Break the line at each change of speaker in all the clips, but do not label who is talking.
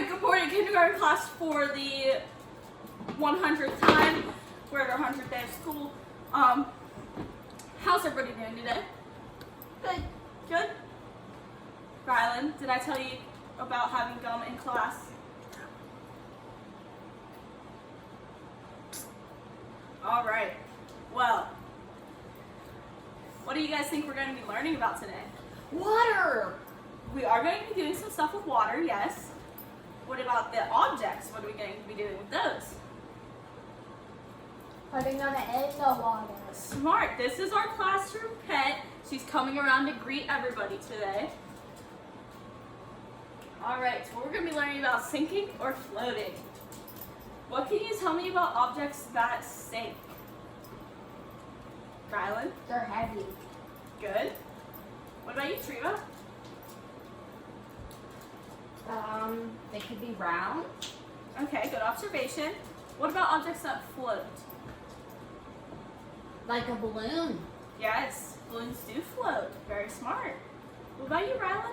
right, good morning, kindergarten class, for the 100th time. We're at our 100th day of school. How's everybody doing today? Good. Good? Rylan, did I tell you about having gum in class? All right. Well, what do you guys think we're going to be learning about today?
Water!
We are going to be doing some stuff with water, yes. What about the objects? What are we going to be doing with those?
Putting them in the water.
Smart. This is our classroom pet. She's coming around to greet everybody today. All right, so we're going to be learning about sinking or floating. What can you tell me about objects that sink? Rylan?
They're heavy.
Good. What about you, Treva?
They could be round.
Okay, good observation. What about objects that float?
Like a balloon.
Yes, balloons do float. Very smart. What about you, Rylan?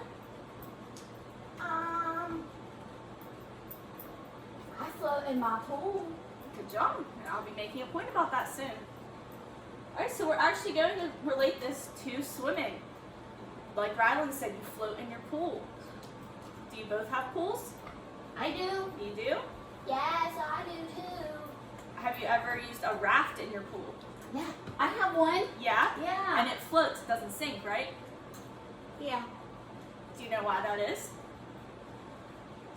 I float in my pool.
Good job. And I'll be making a point about that soon. Alright, so we're actually going to relate this to swimming. Like Rylan said, you float in your pool. Do you both have pools?
I do.
You do?
Yes, I do too.
Have you ever used a raft in your pool?
Yeah, I have one.
Yeah?
Yeah.
And it floats, it doesn't sink, right?
Yeah.
Do you know why that is?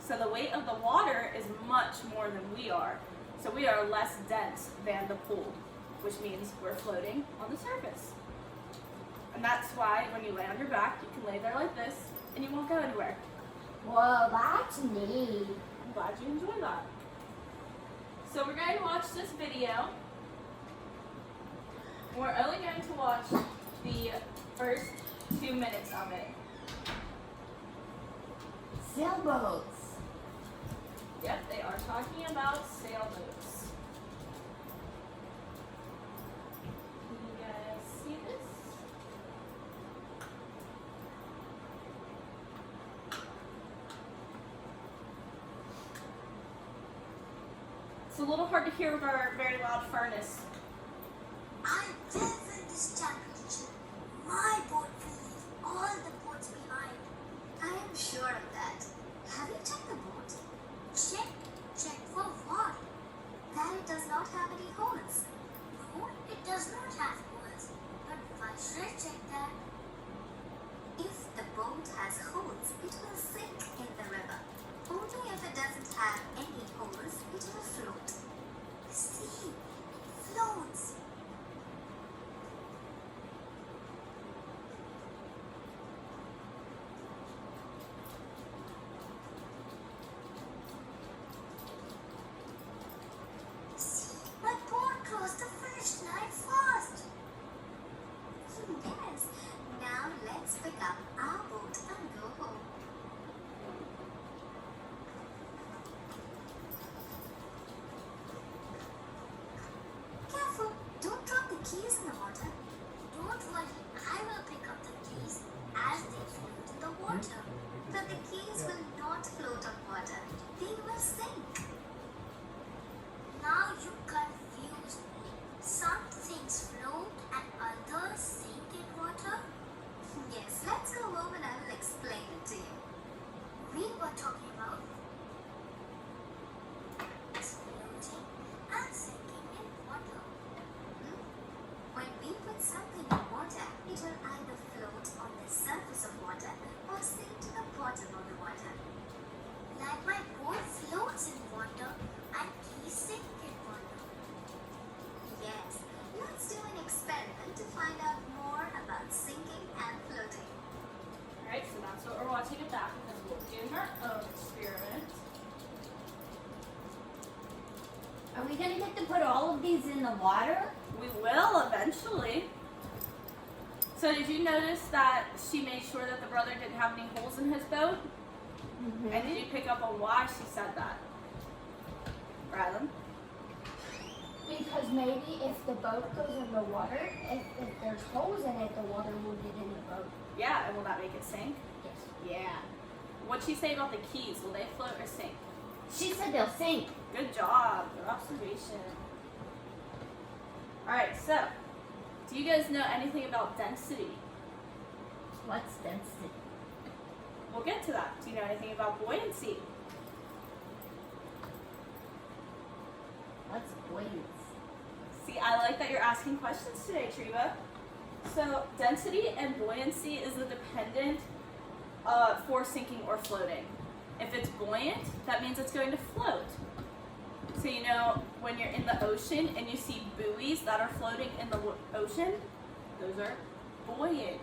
So the weight of the water is much more than we are. So we are less dense than the pool, which means we're floating on the surface. And that's why when you lay on your back, you can lay there like this and you won't go anywhere.
Whoa, that's neat.
I'm glad you enjoyed that. So we're going to watch this video. We're only going to watch the first 2 minutes of it.
Sailboats.
Yep, they are talking about sailboats. Can you guys see this? It's a little hard to hear with our very loud furnace.
I will win this championship. My boat will leave all the boats behind. I am sure of that. Have you checked the boat? Check. Check for what? That it does not have any holes. No, it does not have holes. But why should I check that? If the boat has holes, it will sink in the river. Only if it doesn't have any holes, it will float. See, it floats. See, my boat crossed the finish line fast. Yes, now let's pick up our boat and go home. Careful, don't drop the keys in the water. Don't worry, I will pick up the keys as they float in the water. But the keys will not float on water, they will sink. Now you confused me. Some things float and others sink in water. Yes, let's go home and I will explain it to you. We were talking about floating and sinking in water. When we put something in water, it will either float on the surface of water or sink to the bottom of the water. Like my boat floats in water and keys sink in water. Yes, let's do an experiment to find out more about sinking and floating.
Alright, so that's what we're watching it back because we're doing our own experiment.
Are we gonna get to put all of these in the water?
We will eventually. So did you notice that she made sure that the brother didn't have any holes in his boat? And did you pick up on why she said that? Rylan?
Because maybe if the boat goes in the water, if there's holes in it, the water will get in the boat.
Yeah, and will that make it sink?
Yes.
Yeah. What'd she say about the keys? Will they float or sink?
She said they'll sink.
Good job. Good observation. Alright, so, do you guys know anything about density?
What's density?
We'll get to that. Do you know anything about buoyancy?
What's buoyancy?
See, I like that you're asking questions today, Treva. So, density and buoyancy is the dependent for sinking or floating. If it's buoyant, that means it's going to float. So you know, when you're in the ocean and you see buoys that are floating in the ocean, those are buoyant.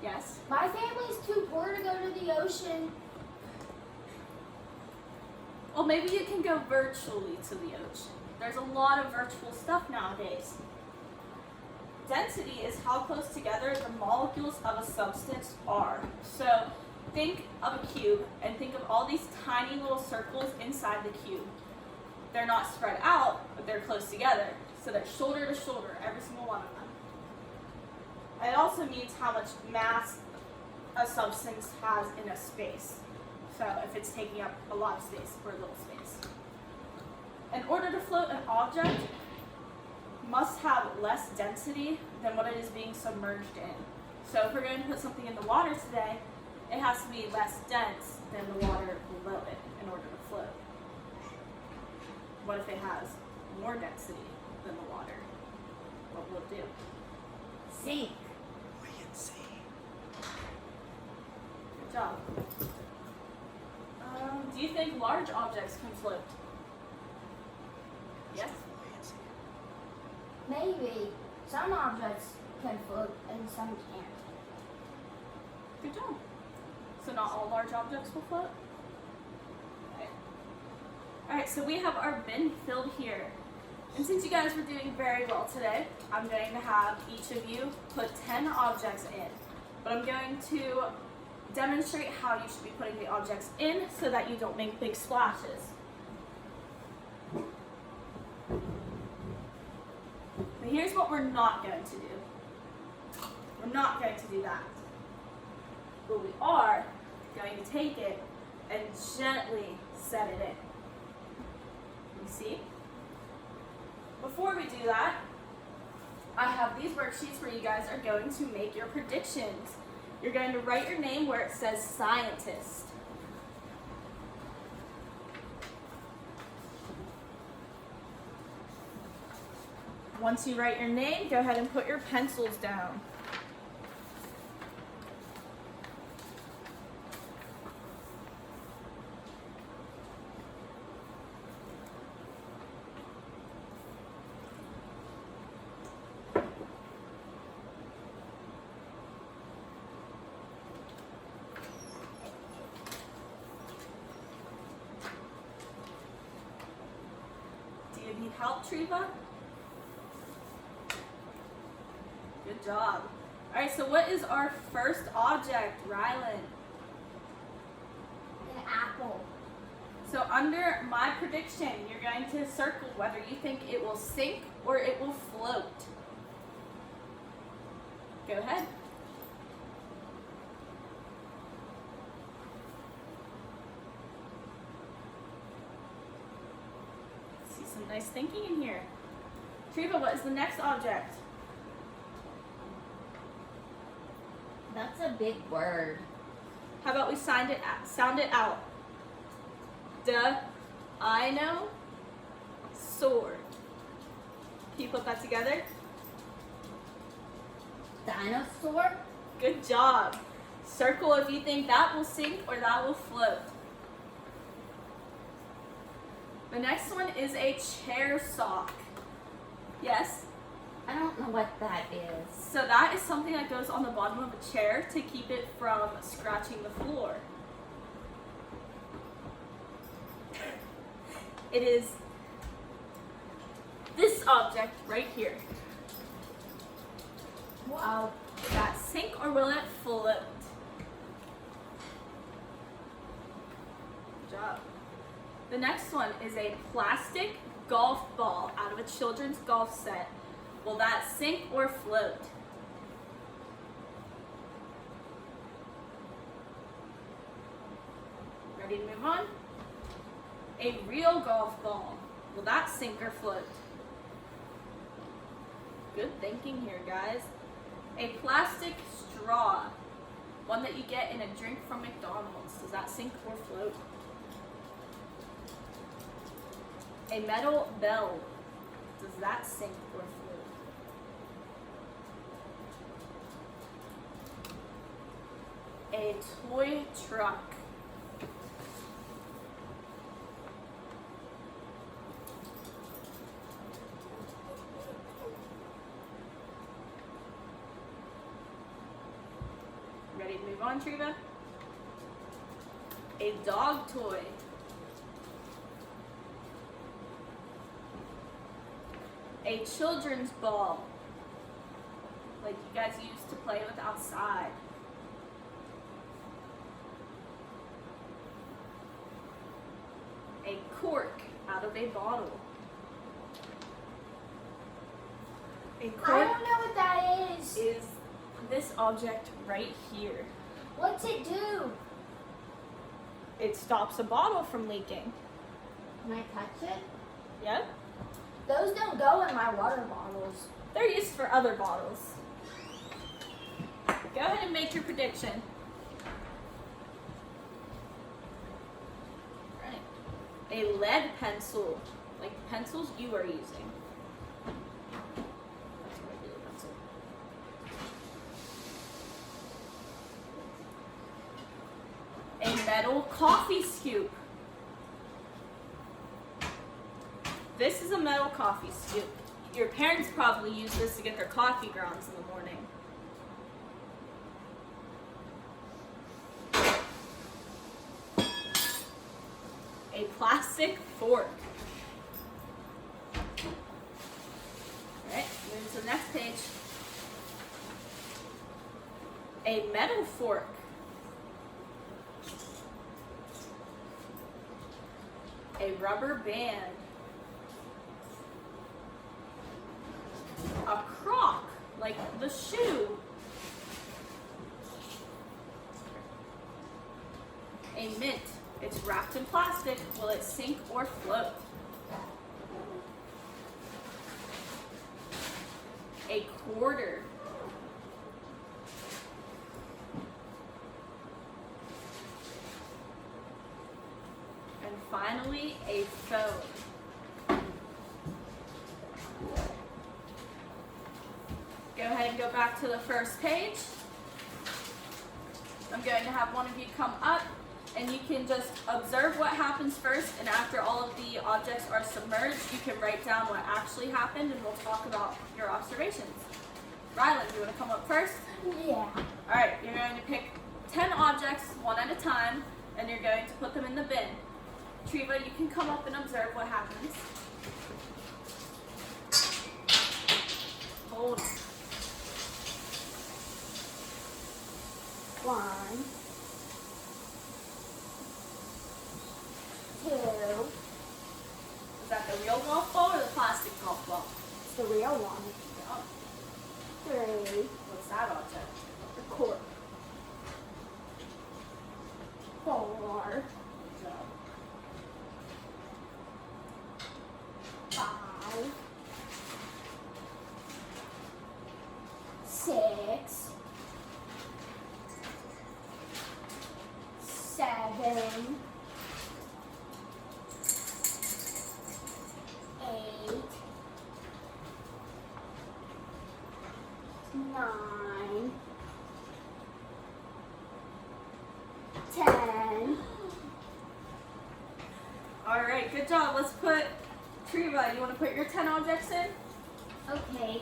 Yes?
My family's too poor to go to the ocean.
Well, maybe you can go virtually to the ocean. There's a lot of virtual stuff nowadays. Density is how close together the molecules of a substance are. So think of a cube and think of all these tiny little circles inside the cube. They're not spread out, but they're close together. So they're shoulder to shoulder, every single one of them. It also means how much mass a substance has in a space. So if it's taking up a lot of space or a little space. In order to float an object, must have less density than what it is being submerged in. So if we're going to put something in the water today, it has to be less dense than the water below it in order to float. What if it has more density than the water? What will it do?
Sink.
Good job. Do you think large objects can float? Yes?
Maybe. Some objects can float and some can't.
Good job. So not all large objects will float? Okay. Alright, so we have our bin filled here. And since you guys were doing very well today, I'm going to have each of you put 10 objects in. But I'm going to demonstrate how you should be putting the objects in so that you don't make big splashes. But here's what we're not going to do. We're not going to do that. But we are going to take it and gently set it in. You see? Before we do that, I have these worksheets where you guys are going to make your predictions. You're going to write your name where it says scientist. Once you write your name, go ahead and put your pencils down. Do you need help, Treva? Good job. All right, so what is our first object, Rylan?
An apple.
So under my prediction, you're going to circle whether you think it will sink or it will float. Go ahead. See some nice thinking in here. Treva, what is the next object?
That's a big word.
How about we sound it out? Dinosaur. Can you put that together?
Dinosaur?
Good job. Circle if you think that will sink or that will float. The next one is a chair sock. Yes?
I don't know what that is.
So that is something that goes on the bottom of a chair to keep it from scratching the floor. It is this object right here.
Wow.
Will that sink or will it float? Good job. The next one is a plastic golf ball out of a children's golf set. Will that sink or float? Ready to move on? A real golf ball. Will that sink or float? Good thinking here, guys. A plastic straw. One that you get in a drink from McDonald's. Does that sink or float? A metal bell. Does that sink or float? A toy truck. Ready to move on, Treva? A dog toy. A children's ball. Like you guys used to play with outside. A cork out of a bottle. A
I
cork
don't know what that is.
is this object right here.
What's it do?
It stops a bottle from leaking.
Can I touch it?
Yep.
Those don't go in my water bottles.
They're used for other bottles. Go ahead and make your prediction. Right. A lead pencil, like the pencils you are using. That's a regular pencil. A metal coffee scoop. This is a metal coffee scoop. Your parents probably use this to get their coffee grounds in the morning. A plastic fork. Alright, move to the next page. A metal fork. A rubber band. A crock, like the shoe. A mint. It's wrapped in plastic. Will it sink or float? A quarter. And finally, a phone. Go ahead and go back to the first page. I'm going to have one of you come up and you can just observe what happens first, and after all of the objects are submerged, you can write down what actually happened and we'll talk about your observations. Rylan, do you want to come up first?
Yeah.
Alright, you're going to pick 10 objects one at a time and you're going to put them in the bin. Treva, you can come up and observe what happens. Hold on.
1, 2.
Is that the real golf ball or the plastic golf ball?
It's the real one.
Yeah.
3.
What's that object?
The cork. 4. 5. 6. 7. 8. 9. 10.
Alright, good job. Let's put Treva, you want to put your 10 objects in?
Okay.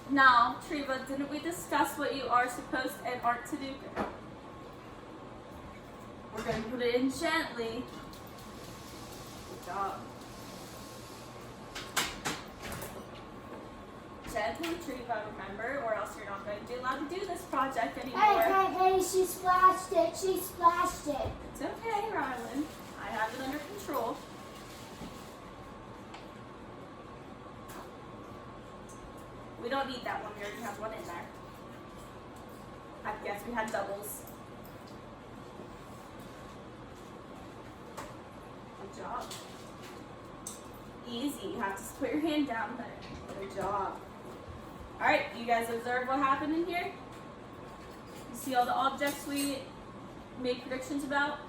Now, Treva, didn't we discuss what you are supposed and aren't to do? We're going to put it in gently. Good job. Gently, Treva, remember, or else you're not going to be allowed to do this project anymore.
Hey, she splashed it. She splashed it.
It's okay, Rylan. I have it under control. We don't need that one. We already have one in there. I guess we had doubles. practice. Put your hand down there. Good job. Alright, you guys observe what happened in here? You see all the objects we made predictions about?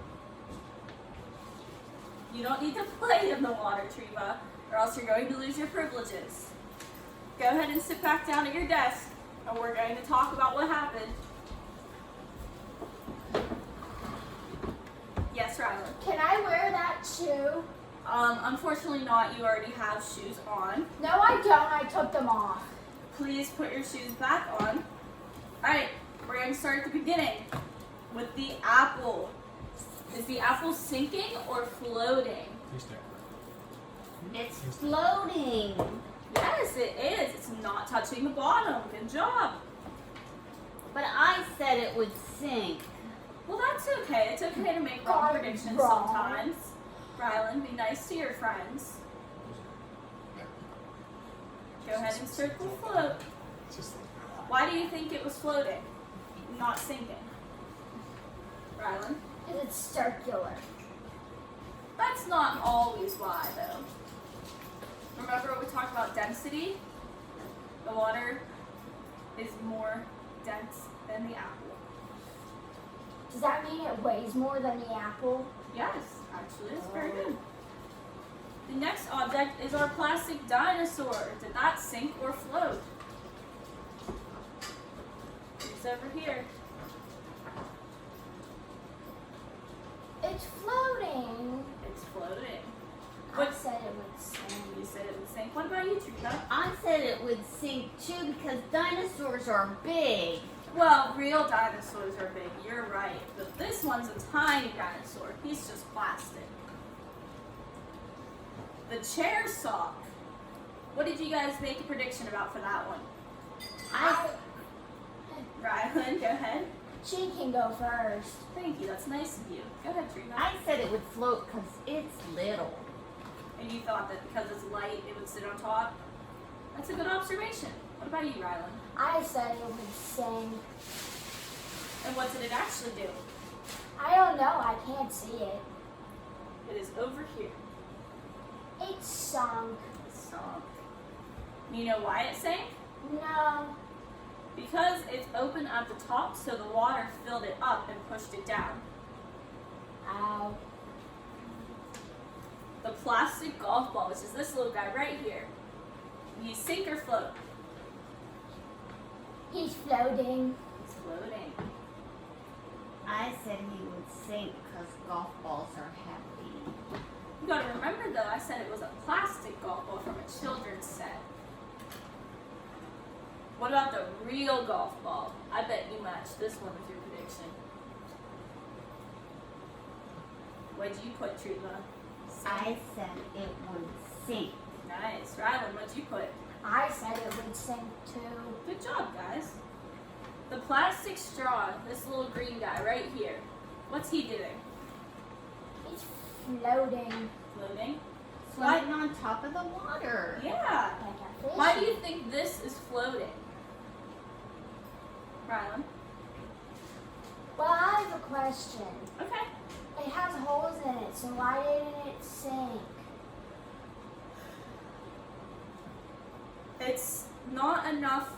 You don't need to play in the water, Treva, or else you're going to lose your privileges. Go ahead and sit back down at your desk, and we're going to talk about what happened. Yes, Rylan?
Can I wear that shoe?
Unfortunately not. You already have shoes on.
No, I don't. I took them off.
Please put your shoes back on. Alright, we're going to start at the beginning with the apple. Is the apple sinking or floating?
It's floating.
Yes, it is. It's not touching the bottom. Good job.
But I said it would sink.
Well, that's okay. It's okay to make wrong
Got it
predictions
wrong.
sometimes. Rylan, be nice to your friends. Go ahead and circle float. Why do you think it was floating, not sinking? Rylan?
Because it's circular.
That's not always why, though. Remember what we talked about density? The water is more dense than the apple.
Does that mean it weighs more than the apple?
Yes, actually, it's very good. The next object is our plastic dinosaur. Did that sink or float? It's over here.
It's floating.
It's floating.
I said it would sink.
You said it would sink. What about you, Trina?
I said it would sink too because dinosaurs are big.
Well, real dinosaurs are big. You're right. But this one's a tiny dinosaur. He's just plastic. The chair sock. What did you guys make a prediction about for that one? Rylan, go ahead.
She can go first.
Thank you. That's nice of you. Go ahead, Trina.
I said it would float because it's little.
And you thought that because it's light, it would sit on top? That's a good observation. What about you, Rylan?
I said it would sink.
And what did it actually do?
I don't know. I can't see it.
It is over here.
It sunk.
It sunk. You know why it sank?
No.
Because it's open at the top, so the water filled it up and pushed it down.
Ow.
The plastic golf ball, which is this little guy right here. You sink or float?
He's floating.
He's floating.
I said he would sink because golf balls are heavy.
You gotta remember though, I said it was a plastic golf ball from a children's set. What about the real golf ball? I bet you matched this one with your prediction. What'd you put, Treva?
I said it would sink.
Nice. Rylan, what'd you put?
I said it would sink too.
Good job, guys. The plastic straw, this little green guy right here. What's he doing?
He's floating.
Floating?
Floating on top of the water.
Yeah.
Like a fish.
Why do you think this is floating? Rylan?
Well, I have a question.
Okay.
It has holes in it, so why didn't it sink?
It's not enough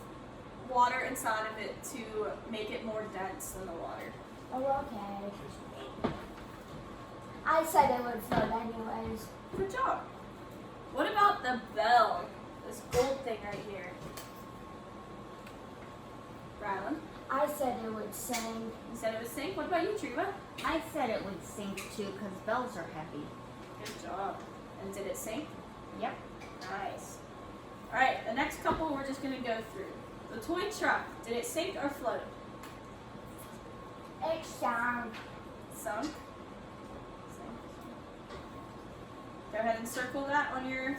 water inside of it to make it more dense than the water.
Oh, okay. I said it would float anyways.
Good job. What about the bell? This gold thing right here. Rylan?
I said it would sink.
You said it would sink. What about you, Treva?
I said it would sink too because bells are heavy.
Good job. And did it sink?
Yep.
Nice. Alright, the next couple we're just going to go through. The toy truck. Did it sink or float?
It sank.
Sunk. Sink. Go ahead and circle that on your...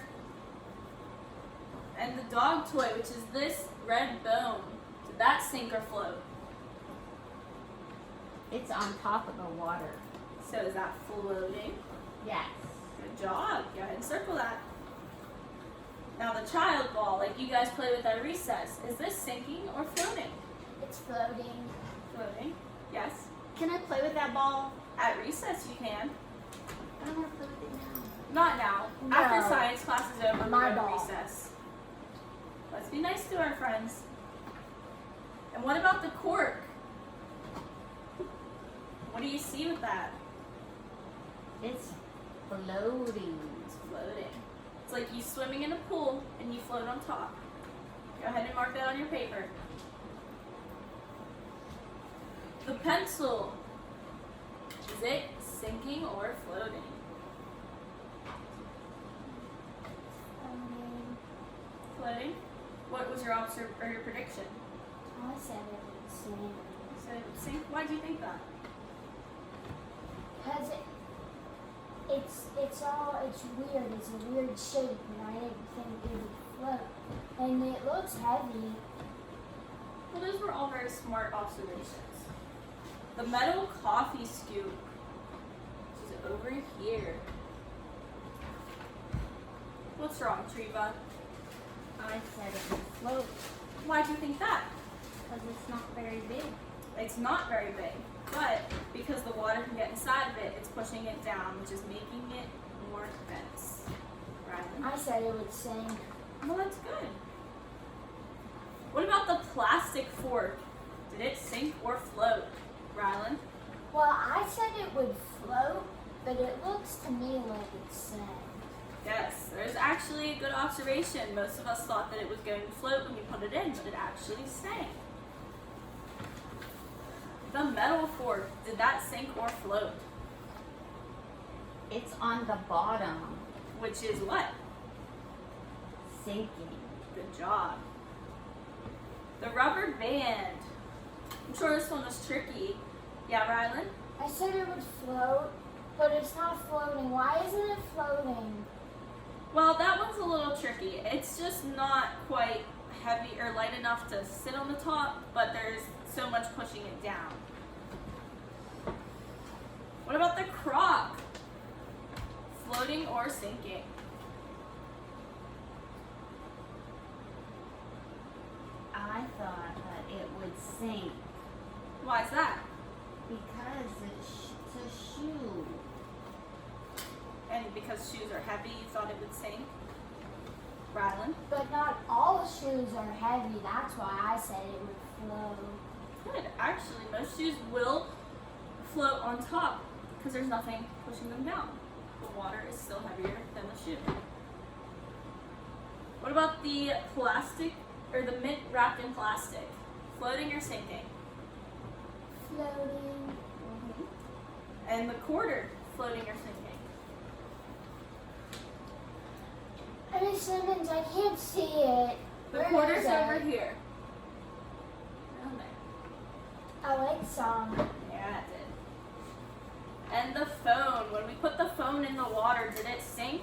And the dog toy, which is this red bone. Did that sink or float?
It's on top of the water.
So is that floating?
Yes.
Good job. Go ahead and circle that. Now the child ball, like you guys play with at recess, is this sinking or floating?
It's floating.
Floating. Yes.
Can I play with that ball?
At recess you can.
I don't want to play with it now.
Not now.
No.
After science class is over, we
My
go to
ball.
recess. Let's be nice to our friends. And what about the cork? What do you see with that?
It's floating.
It's floating. It's like you swimming in a pool and you float on top. Go ahead and mark that on your paper. The pencil. Is it sinking or floating? Floating? What was your your prediction?
I said it would sink.
So it would sink? Why do you think that?
Because it's weird. It's a weird shape, and I didn't think it would float. And it looks heavy.
Well, those were all very smart observations. The metal coffee scoop, which is over here. What's wrong, Treva?
I said it would float
Why do you think that?
because it's not very big.
It's not very big, but because the water can get inside of it, it's pushing it down, which is making it more dense. Right?
I said it would sink.
Well, that's good. What about the plastic fork? Did it sink or float, Rylan?
Well, I said it would float, but it looks to me like it sank.
Yes, there's actually a good observation. Most of us thought that it was going to float when we put it in, but it actually sank. The metal fork, did that sink or float?
It's on the bottom,
Which is what?
sinking.
Good job. The rubber band. I'm sure this one was tricky. Yeah, Rylan?
I said it would float, but it's not floating. Why isn't it floating?
Well, that one's a little tricky. It's just not quite heavy or light enough to sit on the top, but there's so much pushing it down. What about the crock? Floating or sinking?
I thought that it would sink
Why is that?
because it's a shoe.
And because shoes are heavy, you thought it would sink? Rylan?
But not all shoes are heavy. That's why I said it would float.
Good. Actually, most shoes will float on top because there's nothing pushing them down. The water is still heavier than the shoe. What about the plastic or the mint wrapped in plastic? Floating or sinking?
Floating.
And the quarter, floating or sinking?
Miss Simmons, I can't see it.
The
Where
quarter's
is it?
over here. Down there.
I like some.
Yeah, it did. And the phone. When we put the phone in the water, did it sink?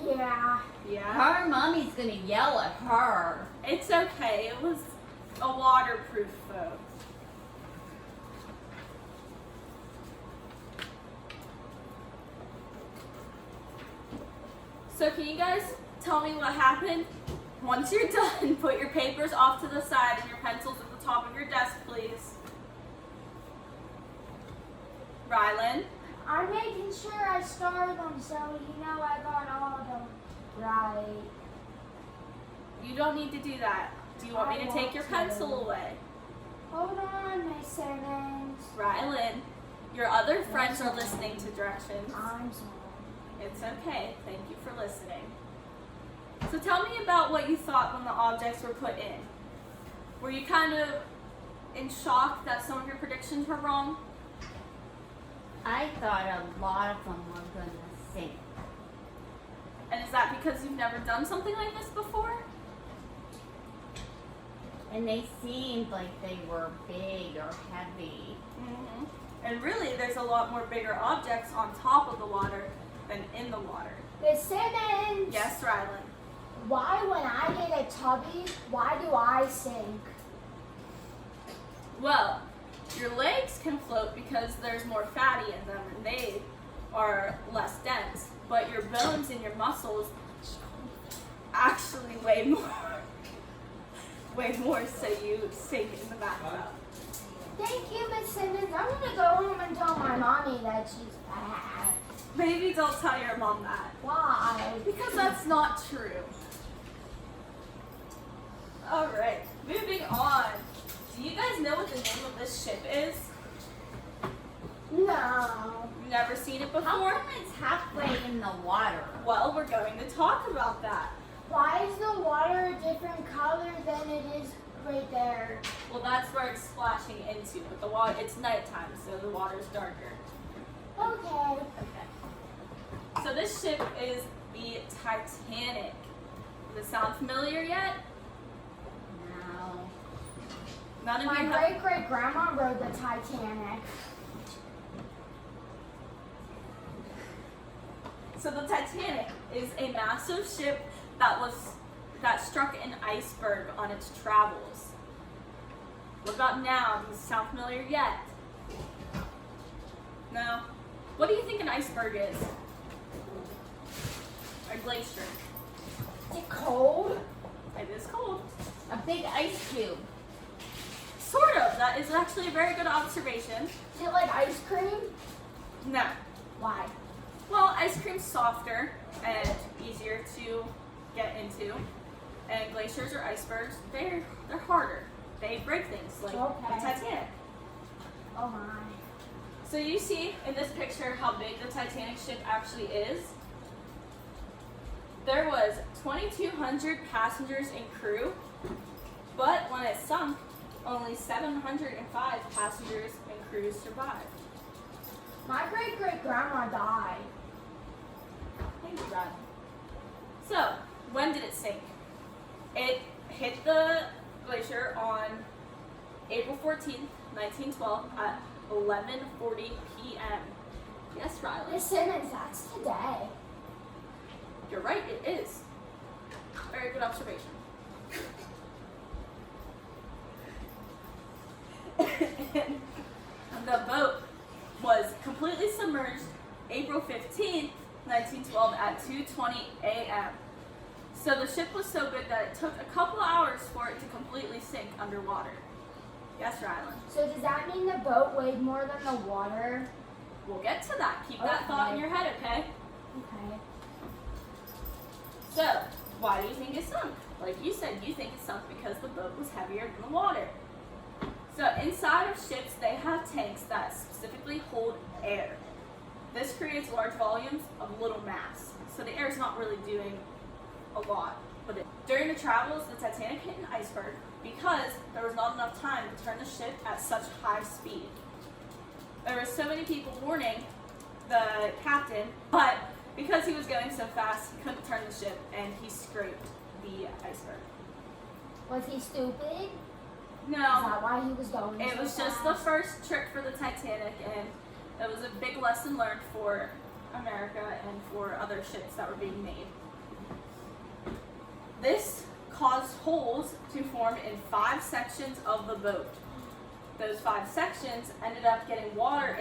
Yeah.
Yeah.
Her mommy's gonna yell at her.
It's okay. It was a waterproof phone. So can you guys tell me what happened? Once you're done, put your papers off to the side and your pencils at the top of your desk, please. Rylan?
I'm making sure I starred them so you know I got all of them right.
You don't need to do that. Do you want me to take your pencil away?
Hold on, Miss Simmons.
Rylan, your other friends are listening to directions.
I'm sorry.
It's okay. Thank you for listening. So tell me about what you thought when the objects were put in. Were you kind of in shock that some of your predictions were wrong?
I thought a lot of them were gonna sink.
And is that because you've never done something like this before?
And they seemed like they were big or heavy.
Mm-hmm. And really, there's a lot more bigger objects on top of the water than in the water.
Miss Simmons.
Yes, Rylan.
Why, when I get a tubby, why do I sink?
Well, your legs can float because there's more fatty in them and they are less dense. But your bones and your muscles actually weigh more. Way more, so you sink in the bathtub.
Thank you, Miss Simmons. I'm gonna go home and tell my mommy that she's fat.
Maybe don't tell your mom that.
Why?
Because that's not true. Alright, moving on. Do you guys know what the name of this ship is?
No.
You've never seen it
How
before?
come it's halfway in the water?
Well, we're going to talk about that.
Why is the water a different color than it is right there?
Well, that's where it's splashing into. But the water, it's nighttime, so the water's darker.
Okay.
Okay. So this ship is the Titanic. Does it sound familiar yet?
No.
None of
My
you have.
great-great-grandma rode the Titanic.
So the Titanic is a massive ship that struck an iceberg on its travels. What about now? Does it sound familiar yet? No? What do you think an iceberg is? A glacier.
Is it cold?
It is cold.
A big ice cube.
Sort of. That is actually a very good observation.
Is it like ice cream?
No.
Why?
Well, ice cream's softer and easier to get into. And glaciers or icebergs, they're harder. They break things like the
Okay.
Titanic.
Oh my.
So you see in this picture how big the Titanic ship actually is. There was 2,200 passengers and crew, but when it sunk, only 705 passengers and crew survived.
My great-great-grandma died.
Thank you, Brad. So, when did it sink? It hit the glacier on April 14th, 1912 at 11:40 p.m. Yes, Riley.
Listen, and that's today.
You're right, it is. Very good observation. And the boat was completely submerged April 15th, 1912 at 2:20 a.m. So the ship was so big that it took a couple hours for it to completely sink underwater. Yes, Rylan.
So does that mean the boat weighed more than the water?
We'll get to that. Keep that thought in your head, okay?
Okay.
So, why do you think it sunk? Like you said, you think it sunk because the boat was heavier than the water. So, inside of ships, they have tanks that specifically hold air. This creates large volumes of little mass. So, the air is not really doing a lot. But during the travels, the Titanic hit an iceberg because there was not enough time to turn the ship at such high speed. There were so many people warning the captain, but because he was going so fast, he couldn't turn the ship, and he scraped the iceberg.
Was he stupid? Is
No,
that why he was going
it
so
was just
fast?
the first trick for the Titanic, and it was a big lesson learned for America and for other ships that were being made. This caused holes to form in 5 sections of the boat. Those 5 sections ended up getting water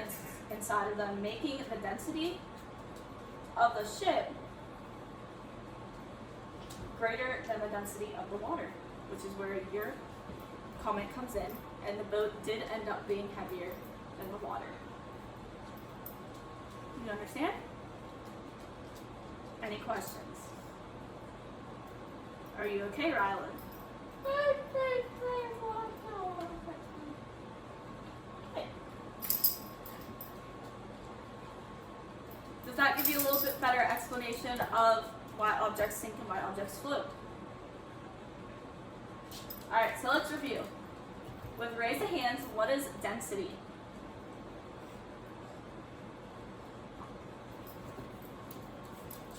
inside of them, making the density of the ship greater than the density of the water, which is where your comment comes in, and the boat did end up being heavier than the water. You understand? Any questions? Are you okay, Rylan? Okay. Does that give you a little bit better explanation of why objects sink and why objects float? Alright, so let's review. With raise of hands, what is density?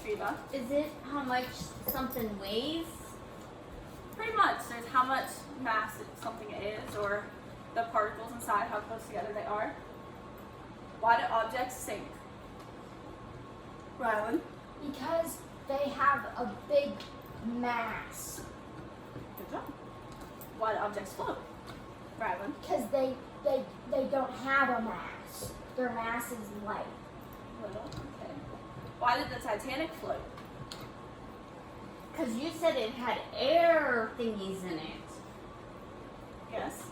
Shiva?
Is it how much something weighs?
Pretty much. There's how much mass something is, or the particles inside, how close together they are. Why do objects sink? Rylan?
Because they have a big mass.
Good job. Why do objects float? Rylan?
Because they don't have a mass. Their mass is light.
Little. Okay. Why did the Titanic float?
Because you said it had air thingies in it.
Yes.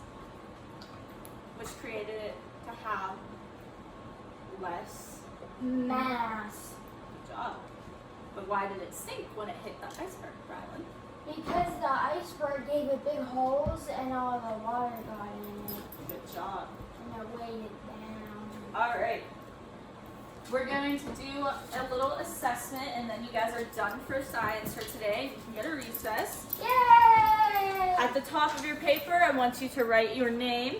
Which created it to have less
mass.
Good job. But why did it sink when it hit the iceberg, Rylan?
Because the iceberg gave it big holes and all the water got in it.
Good job.
And it weighed it down.
All right. We're going to do a little assessment, and then you guys are done for science for today. You can get a recess.
Yay!
At the top of your paper, I want you to write your name.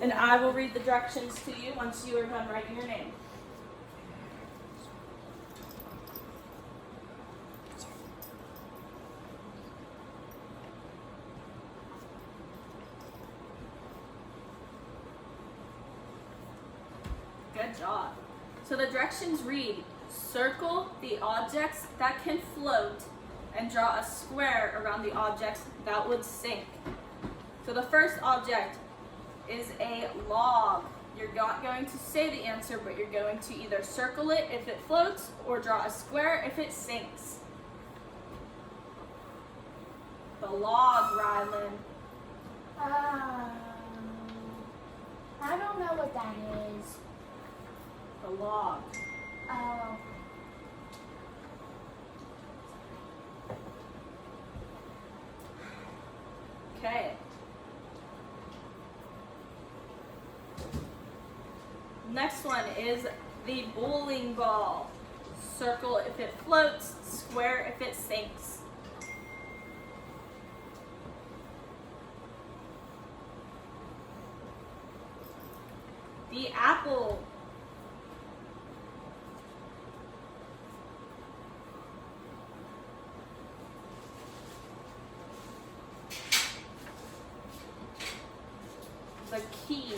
And I will read the directions to you once you are done writing your name. Good job. So the directions read, circle the objects that can float and draw a square around the objects that would sink. So the first object is a log. You're not going to say the answer, but you're going to either circle it if it floats or draw a square if it sinks. The log, Rylan.
I don't know what that is.
The log.
Oh.
Okay. Next one is the bowling ball. Circle if it floats, square if it sinks. The apple. The key.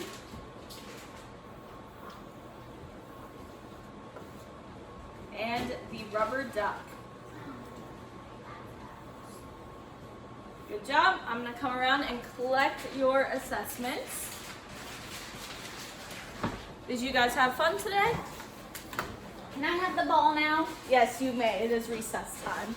And the rubber duck. Good job. I'm going to come around and collect your assessments. Did you guys have fun today?
Can I have the ball now?
Yes, you may. It is recess time.